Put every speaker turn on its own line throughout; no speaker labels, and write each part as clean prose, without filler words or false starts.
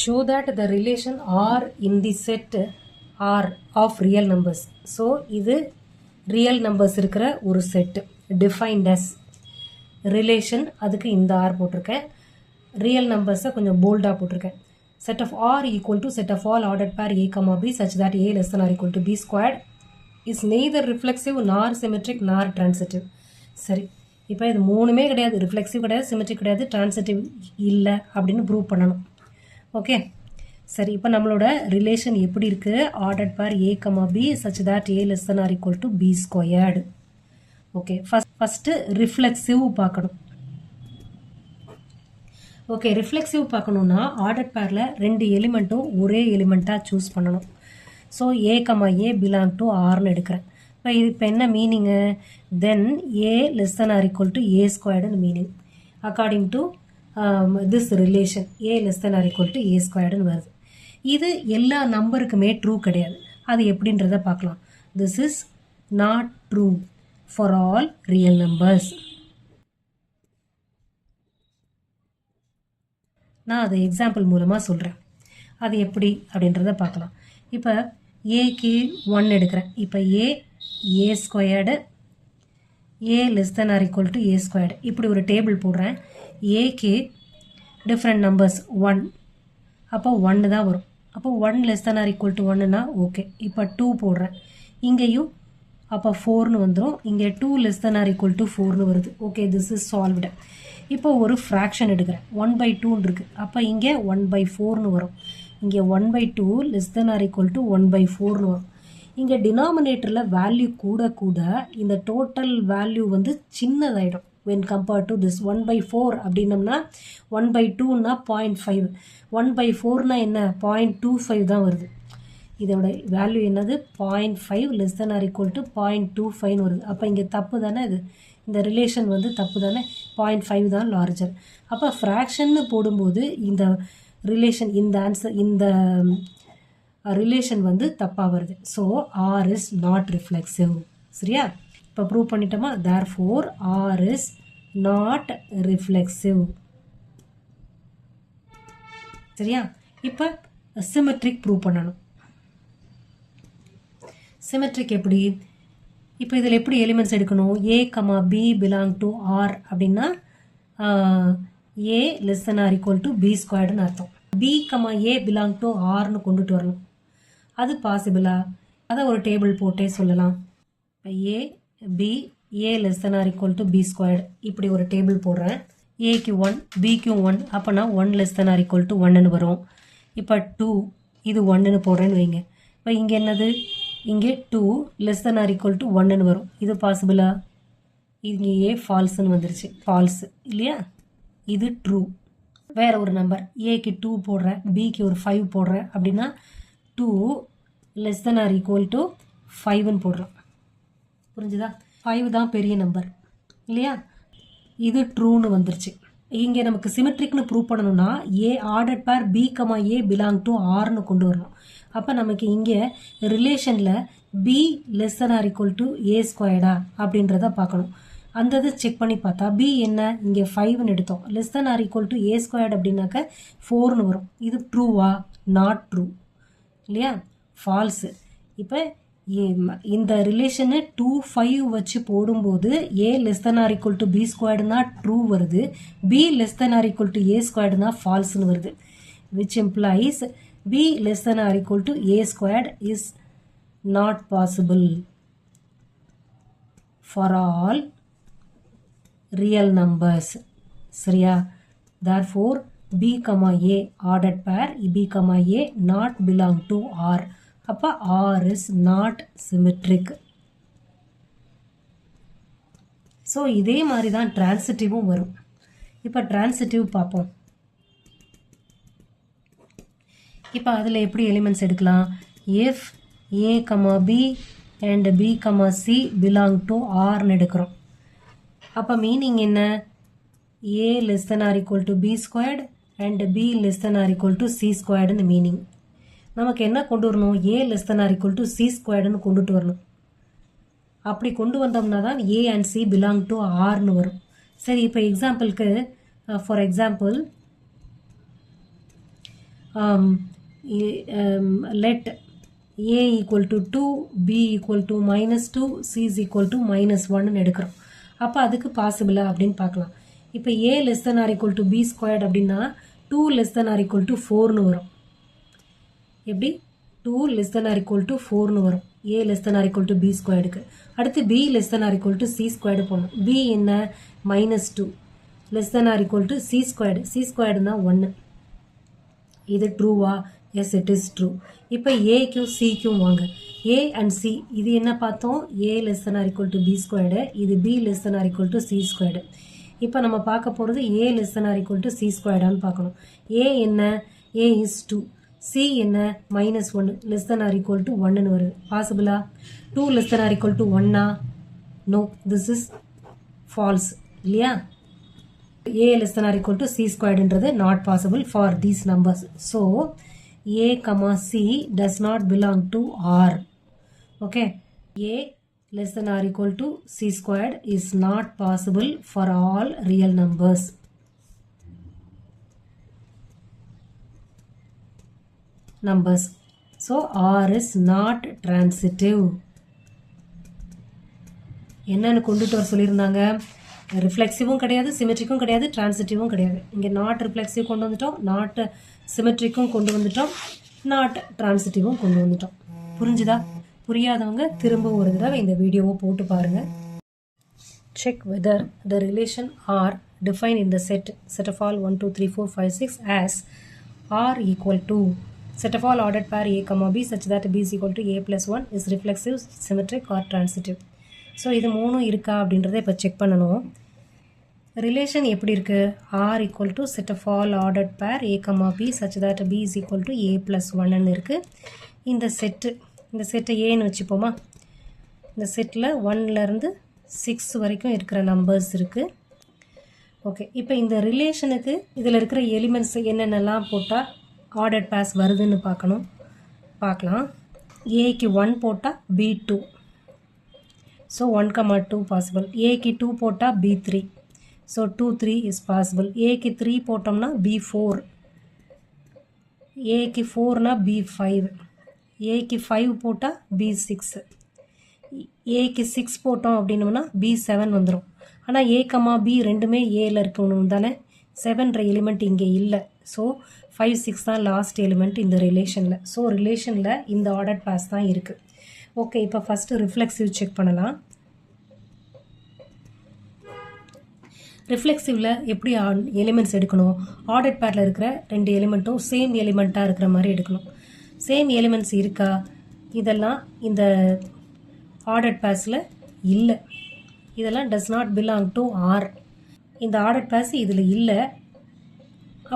show that the relation R in the set R of real numbers. So இது real numbers இருக்கிற ஒரு set defined as relation. அதுக்கு இந்த R போட்டிருக்கேன். real numbers கொஞ்சம் bold போட்டிருக்கேன். set of R equal to set of all ordered pair A, B such that A less than or equal to B squared is neither reflexive nor symmetric nor transitive. சரி, இப்போ இது மூணுமே கிடையாது, reflexive கிடையாது, symmetric கிடையாது, transitive இல்லை அப்படின்னு prove பண்ணணும். ஓகே, சரி, இப்போ நம்மளோட ரிலேஷன் எப்படி இருக்குது? Ordered pair A, B such that A less than or equal to B squared. Okay, first reflexive பார்க்கணும். ஓகே, ரிஃப்ளெக்சிவ் பார்க்கணுன்னா ஆர்டர்ட் பேரில் ரெண்டு எலிமெண்ட்டும் ஒரே எலிமெண்ட்டாக சூஸ் பண்ணணும். ஸோ A, பிலாங் டு ஆர்னு எடுக்கிறேன். இப்போ என்ன meaning? Then A less than or equal to A squared meaning according to this relation. A less than or equal to A squared வருது. இது எல்லா நம்பருக்குமே ட்ரூ கிடையாது. அது எப்படின்றத பார்க்கலாம். This is not true for all real numbers. நான் அதை example மூலமாக சொல்கிறேன். அது எப்படி அப்படின்றத பார்க்கலாம். இப்போ ஏக்கு 1 எடுக்கிறேன். இப்போ A squared A less than or equal to A squared இப்படி ஒரு டேபிள் போடுறேன். ஏக்கு டிஃப்ரெண்ட் நம்பர்ஸ் 1, அப்போ 1 தான் வரும். அப்போ 1 less than or equal to 1னா ஓகே. இப்போ 2 போடுறேன். இங்கேயும் அப்போ 4னு வந்துடும். இங்கே 2 less than or equal to 4னு வருது. Okay, this is solved. இப்போ ஒரு ஃப்ராக்ஷன் எடுக்கிறேன். 1/2 இருக்குது. அப்போ இங்கே 1/4னு வரும். இங்கே 1/2 less than or equal to 1/4னு வரும். இங்கே டினாமினேட்டரில் வேல்யூ கூட கூட இந்த டோட்டல் வேல்யூ வந்து சின்னதாயிடும். வென் கம்பேர்ட் டு திஸ் 1/4 அப்படின்னம்னா 1/2னா 0.5, 1/4னா என்ன 0.25 தான் வருது. இதோட வேல்யூ என்னது 0.5 less than or equal to 0.25னு வருது. அப்போ இங்கே தப்பு தானே இது? இந்த ரிலேஷன் வந்து தப்பு தானே? 0.5 தான் லார்ஜர். அப்போ ஃப்ராக்ஷன்னு போடும்போது இந்த ரிலேஷன், இந்த ஆன்சர், இந்த ரிலேஷன் வந்து தப்பாக வருது. So R is not reflexive. சரியா? இப்போ ப்ரூவ் பண்ணிட்டோமா? Therefore R is not reflexive. சரியா? இப்போ சிமெட்ரிக் ப்ரூவ் பண்ணணும். சிமெட்ரிக் எப்படி? இப்போ இதில் எப்படி எலிமெண்ட்ஸ் எடுக்கணும்? A, B belong to R அப்படின்னா A less than or equal to B ஸ்கொயர்டுன்னு அர்த்தம். B, A பிலாங் டு ஆர்னு கொண்டுட்டு வரணும். அது பாசிபிளா? அதை ஒரு டேபிள் போட்டே சொல்லலாம். இப்போ A, B, A less than or equal to B squared இப்படி ஒரு டேபிள் போடுறேன். ஏக்கு 1, பிக்கு 1, அப்போனா 1 less than or equal to 1ன்னு வரும். இப்போ 2, இது 1ன்னு போடுறேன்னு வைங்க. இப்போ இங்கே என்னது? இங்கே 2 less than or equal to 1ன்னு வரும். இது பாசிபிளா? இங்கே ஏ ஃபால்ஸ்ன்னு வந்துருச்சு. ஃபால்ஸு இல்லையா? இது ட்ரூ. வேறு ஒரு நம்பர் ஏக்கு 2 போடுறேன், பிக்கு ஒரு 5 போடுறேன் அப்படின்னா 2 less than or equal to 5ன்னு போடுறோம். புரிஞ்சுதா? 5 தான் பெரிய நம்பர் இல்லையா? இது ட்ரூன்னு வந்துருச்சு. இங்கே நமக்கு சிமெட்ரிக்னு ப்ரூவ் பண்ணணும்னா a ordered pair B, A belong to ஆர்னு கொண்டு வரணும். அப்போ நமக்கு இங்கே ரிலேஷனில் B less than or equal to A ஸ்கொயர்டா அப்படின்றத பார்க்கணும். அந்த இது செக் பண்ணி பார்த்தா B என்ன? இங்கே 5ன்னு எடுத்தோம். less than or equal to A squared அப்படின்னாக்க 4ன்னு வரும். இது ட்ரூவா? நாட் ட்ரூ இல்லையா? ஃபால்ஸு. இப்போ இந்த ரிலேஷனு 2, 5 வச்சு போடும்போது A less than or equal to B ஸ்கொயர்டுனா ட்ரூ வருது. B less than or equal to A ஸ்கொயர்டுனா ஃபால்ஸ்னு வருது. which implies B less than or equal to A squared is not possible for all real numbers. சரியா? therefore B, A ordered pair B, A not belong to R. அப்போ R is not symmetric. So இதே மாதிரி தான் டிரான்சிட்டிவும் வரும். இப்போ transitive பார்ப்போம். இப்போ அதில் எப்படி எலிமெண்ட்ஸ் எடுக்கலாம்? if A, B and B, C belong to Rன்னு எடுக்கிறோம். அப்போ மீனிங் என்ன? A less than or equal to B squared and B less than or equal to C squaredன்னு meaning. நமக்கு என்ன கொண்டு வரணும்? A less than or equal to C squaredன்னு கொண்டுட்டு வரணும். அப்படி கொண்டு வந்தோம்னா தான் A and C belong to Rன்னு வரும். சரி, இப்போ எக்ஸாம்பிளுக்கு for example let a equal to 2, b equal to -2, c is equal to -1 எடுக்கிறோம். அப்போ அதுக்கு பாசிபிளா அப்படின்னு பார்க்கலாம். இப்போ a less than or equal to b squared அப்படின்னா 2 less than or equal to 4னு வரும். எப்படி 2 less than or equal to 4னு வரும் a less than or equal to b squaredக்கு. அடுத்து b less than or equal to c squared போகணும். b என்ன -2 less than or equal to c squaredனா 1. இது ட்ரூவா? Yes, it is true. இப்போ ஏக்கும் சிக்கும் வாங்க. a and c இது என்ன பார்த்தோம்? a less than or equal to b squared, இது b less than or equal to c squared. இப்போ நம்ம பார்க்க போகிறது a less than or equal to c squaredன்னு பார்க்கணும். a என்ன? a is 2. c என்ன? -1 less than or equal to 1ன்னு வருது. பாசிபிளா? 2 less than or equal to 1ஆ? நோ, திஸ் இஸ் ஃபால்ஸ் இல்லையா? a less than or equal to c squaredன்றது not possible for these numbers. So a comma c does not belong to R. Okay, a less than or equal to c squared is not possible for all real numbers. So R is not transitive. என்னன்னு கொண்டுட்டு வர சொல்லியிருந்தாங்க? ரிஃப்ளெக்சிவும் கிடையாது, சிமெட்ரிக்கும் கிடையாது, டிரான்சிட்டிவும் கிடையாது. இங்கே not reflexive கொண்டு வந்துட்டோம், நாட் சிமெட்ரிக்கும் கொண்டு வந்துட்டோம், நாட் டிரான்சிட்டிவும் கொண்டு வந்துட்டோம். புரிஞ்சுதா? புரியாதவங்க திரும்ப ஒரு தடவை இந்த வீடியோவை போட்டு பாருங்கள். Check whether the relation R defined in the set of all 1, 2, 3, 4, 5, 6 as R equal to set of all ordered pair A, B such that B is equal to A plus 1 is reflexive, symmetric or transitive. So இது மூணும் இருக்கா அப்படின்றத இப்போ check பண்ணணும். Relation எப்படி இருக்குது? R equal to set of all ordered pair A, B such that B is equal to A plus 1ன்னு இருக்குது. இந்த செட்டை ஏன்னு வச்சுப்போமா? இந்த செட்டில் 1லேருந்து 6 வரைக்கும் இருக்கிற நம்பர்ஸ் இருக்குது. ஓகே, இப்போ இந்த ரிலேஷனுக்கு இதில் இருக்கிற எலிமெண்ட்ஸ் என்னென்னலாம் போட்டால் ஆர்டர்ட் பேர்ஸ் வருதுன்னு பார்க்கலாம். ஏக்கு 1 போட்டால் B 2. So 1, 2 possible. A की 2 போட்டா B 3. So 2, 3 is possible. A की 3 போட்டோம்னா B 4. A की 4 ना B 5. A की 5 போட்டா B 6. A की 6 போட்டோம் அப்படின்னோம்னா B 7 வந்துடும். ஆனால் A, B ரெண்டுமே Aல இருக்கணும் தானே? 7ன்ற எலிமெண்ட் இங்கே இல்லை. ஸோ 5, 6 தான் லாஸ்ட் எலிமெண்ட் இந்த ரிலேஷனில். ஸோ ரிலேஷனில் இந்த ஆர்டர்ட் பேர்ஸ் தான் இருக்குது. ஓகே, இப்போ ஃபஸ்ட்டு ரிஃப்ளெக்சிவ் செக் பண்ணலாம். ரிஃப்ளெக்சிவில் எப்படி எலிமெண்ட்ஸ் எடுக்கணும்? ஆர்டர்ட் பேரில் இருக்கிற 2 எலிமெண்ட்டும் சேம் எலிமெண்ட்டாக இருக்கிற மாதிரி எடுக்கணும். சேம் எலிமெண்ட்ஸ் இருக்கா? இதெல்லாம் இந்த ஆர்டர்ட் பேர்ஸில் இல்லை. இதெல்லாம் does not belong to R. இந்த ஆர்டர்ட் பேர்ஸ் இதில் இல்லை.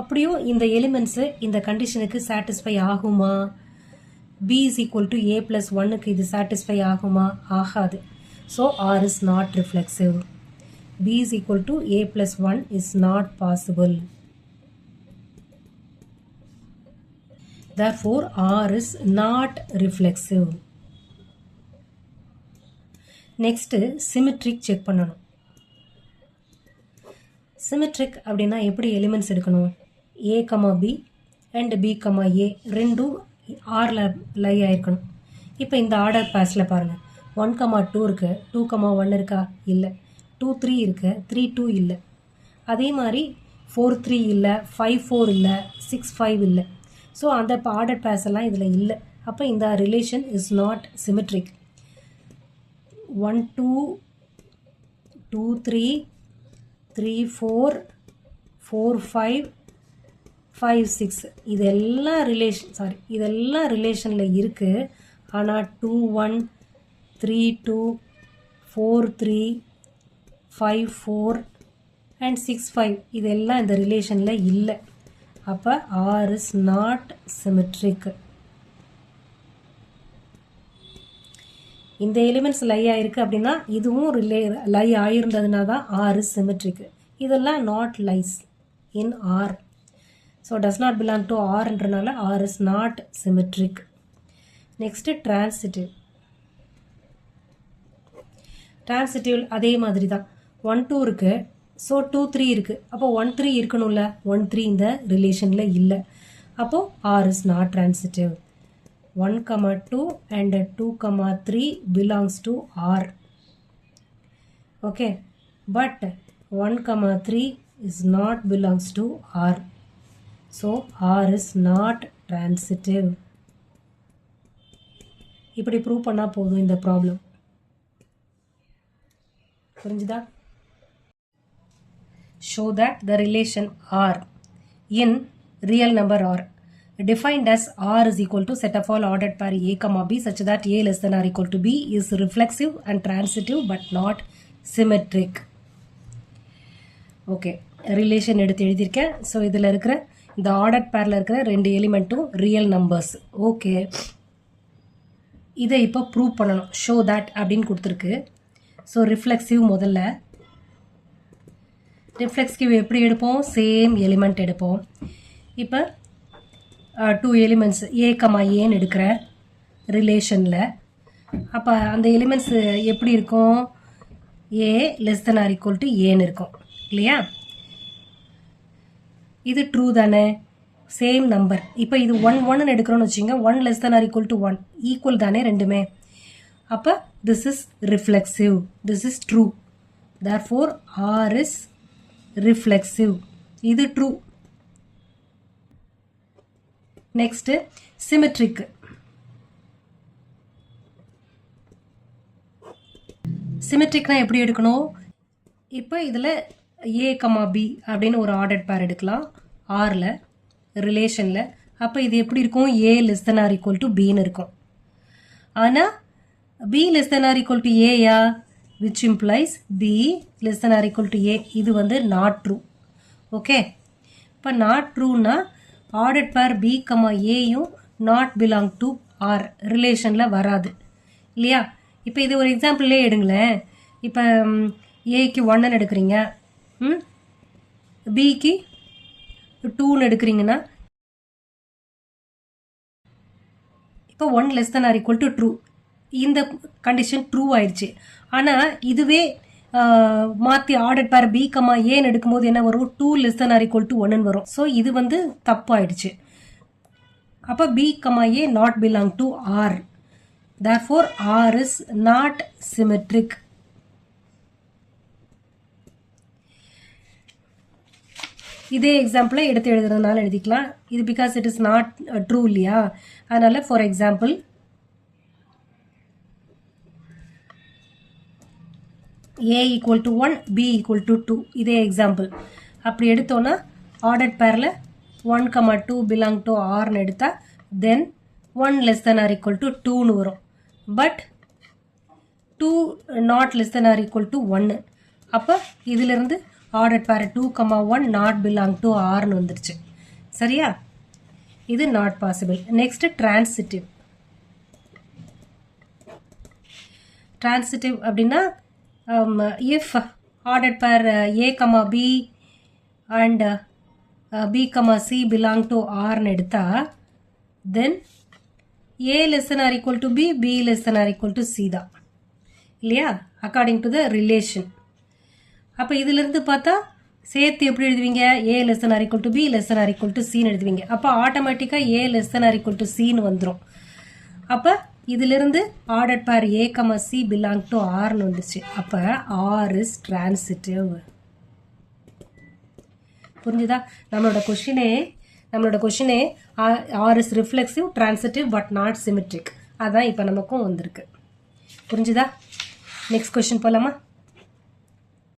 அப்படியும் இந்த எலிமெண்ட்ஸு இந்த கண்டிஷனுக்கு சாட்டிஸ்ஃபை ஆகுமா? B is equal to A plus 1க்கு இது satisfy ஆகுமா? ஆகாது. So R is not reflexive. B is equal to A plus 1 is not possible. Therefore R is not reflexive. Next symmetric check பண்ணணும். Symmetric அப்படின்னா எப்படி elements எடுக்கணும்? A, B and B, A ரெண்டும் ஆரில் லை ஆயிருக்கணும். இப்போ இந்த ஆர்டர் பேஸில் பாருங்கள். 1, 2 இருக்குது, 2, 1 இருக்கா? இல்லை. 2, 3 இருக்குது, 3, 2 இல்லை. அதே மாதிரி 4, 3 இல்லை, 5, 4 இல்லை, 6, 5 இல்லை. ஸோ அந்த ஆர்டர் பேஸ் எல்லாம் இதில் இல்லை. அப்போ இந்த ரிலேஷன் இஸ் நாட் சிமெட்ரிக். 1, 2, 2, 3, 3, 4, 4, 5, 5, 6 இதெல்லாம் ரிலேஷனில் இருக்குது. ஆனால் 2, 1, 3, 2, 4, 3, 5, 4 and 6, 5 இதெல்லாம் இந்த ரிலேஷனில் இல்லை. அப்போ R is not symmetric. இந்த எலிமெண்ட்ஸ் லை ஆயிருக்கு அப்படின்னா இதுவும் லை ஆயிருந்ததுனா தான் R is symmetric. இதெல்லாம் not lies in R. So does not belong to R என்றனால R is not symmetric. Next transitive. Transitive அதே மாதிரி தான். 1, 2 இருக்கு. ஸோ 2, 3 இருக்கு. அப்போ 1, 3 இருக்கணும்ல. 1, 3 இந்த ரிலேஷனில் இல்லை. அப்போ R is not transitive. 1, 2 and 2, 3 belongs to R. Okay, but 1, 3 is not belongs to R. So R is not transitive. இப்படி ப்ரூவ் பண்ணா போதும் இந்த ப்ராப்ளம். புரிஞ்சுதா? Show that the relation R in real number R defined as R is equal to set of all ordered pair A, B such that A less than or equal to B is reflexive and transitive but not symmetric. Okay, relation எடுத்து எழுதியிருக்கேன். So இதில் இருக்கிற இந்த order பேரில் இருக்கிற 2 எலிமெண்ட்டும் real numbers. Okay, இதை இப்போ prove பண்ணணும். ஷோ தட் அப்படின்னு கொடுத்துருக்கு. ஸோ ரிஃப்ளெக்சிவ் முதல்ல. ரிஃப்ளெக்சிவ் எப்படி எடுப்போம்? சேம் எலிமெண்ட் எடுப்போம். இப்போ 2 எலிமெண்ட்ஸ் ஏன்னு எடுக்கிற ரிலேஷனில். அப்போ அந்த எலிமெண்ட்ஸ் எப்படி இருக்கும்? A less than or equal to ஏன்னு இருக்கும் இல்லையா? இது ட்ரூ தானே? Same number. இப்போ இது 1 1ன்னு எடுக்கிறோன்னு வச்சுங்க. 1 less than or equal to 1 equal தானே ரெண்டுமே. அப்போ this is reflexive, this is true. Therefore R is reflexive. இது ட்ரூ. Next symmetric. சிமெட்ரிக்னா எப்படி எடுக்கணும்? இப்போ இதில் A, B அப்படின்னு ஒரு ஆர்டர்ட் பேர் எடுக்கலாம் ஆரில் ரிலேஷனில். அப்போ இது எப்படி இருக்கும்? A less than or equal to பின்னு இருக்கும். ஆனால் B less than or equal to ஏயா, which implies B less than or equal to a. இது வந்து நாட் ட்ரூ. ஓகே, இப்போ நாட் ட்ரூனா ஆர்டர்ட் பேர் B, ஏயும் நாட் பிலாங் டு ஆர் ரிலேஷனில் வராது இல்லையா? இப்போ இது ஒரு எக்ஸாம்பிள்லே எடுங்களேன். இப்போ ஏக்கு 1ன்னு எடுக்கிறீங்க, பிக்கு 2ன்னு எடுக்கிறீங்கன்னா இப்போ 1 less than or equal to true. இந்த கண்டிஷன் ட்ரூ ஆயிடுச்சு. ஆனால் இதுவே மாற்றி ஆர்டர் பேர் B, ஏன்னு எடுக்கும்போது என்ன வரும்? 2 less than or equal to 1ன்னு வரும். ஸோ இது வந்து தப்பாயிடுச்சு. அப்போ B, A not belong to R. Therefore R is not symmetric. இதே எக்ஸாம்பிளை எடுத்து எழுதுறதுனால எழுதிக்கலாம். இது because it is not true இல்லையா? அதனால for example A equal to 1, B equal to 2. இதே எக்ஸாம்பிள் அப்படி எடுத்தோன்னா ஆர்டர்ட் பேரில் 1, 2 பிலாங் டு ஆர்னு எடுத்தால் then 1 less than or equal to 2ன்னு வரும். But 2 not less than or equal to 1. அப்போ இதிலிருந்து ஆர்டர் பேர் 2, 1 நாட் பிலாங் டு ஆர்னு வந்துருச்சு. சரியா? இது not possible. Next transitive. Transitive அப்படின்னா if order pair A, B and B, C belong to ஆர்னு எடுத்தா then A less than or equal to B, B less than or equal to C தான் இல்லையா? According to the relation. அப்போ இதிலிருந்து பார்த்தா சேர்த்து எப்படி எழுதுவீங்க? A less than or equal to B less than or equal to Cன்னு எழுதுவீங்க. அப்போ ஆட்டோமேட்டிக்காக A less than or equal to Cன்னு வந்துடும். அப்போ இதிலிருந்து order pair A, C belong to ஆர்னு வந்துச்சு. அப்போ R is transitive. புரிஞ்சுதா? நம்மளோட கொஷினே R is reflexive, transitive but not symmetric. அதான் இப்போ நமக்கும் வந்திருக்கு. புரிஞ்சுதா? நெக்ஸ்ட் கொஸ்டின் போலாமா?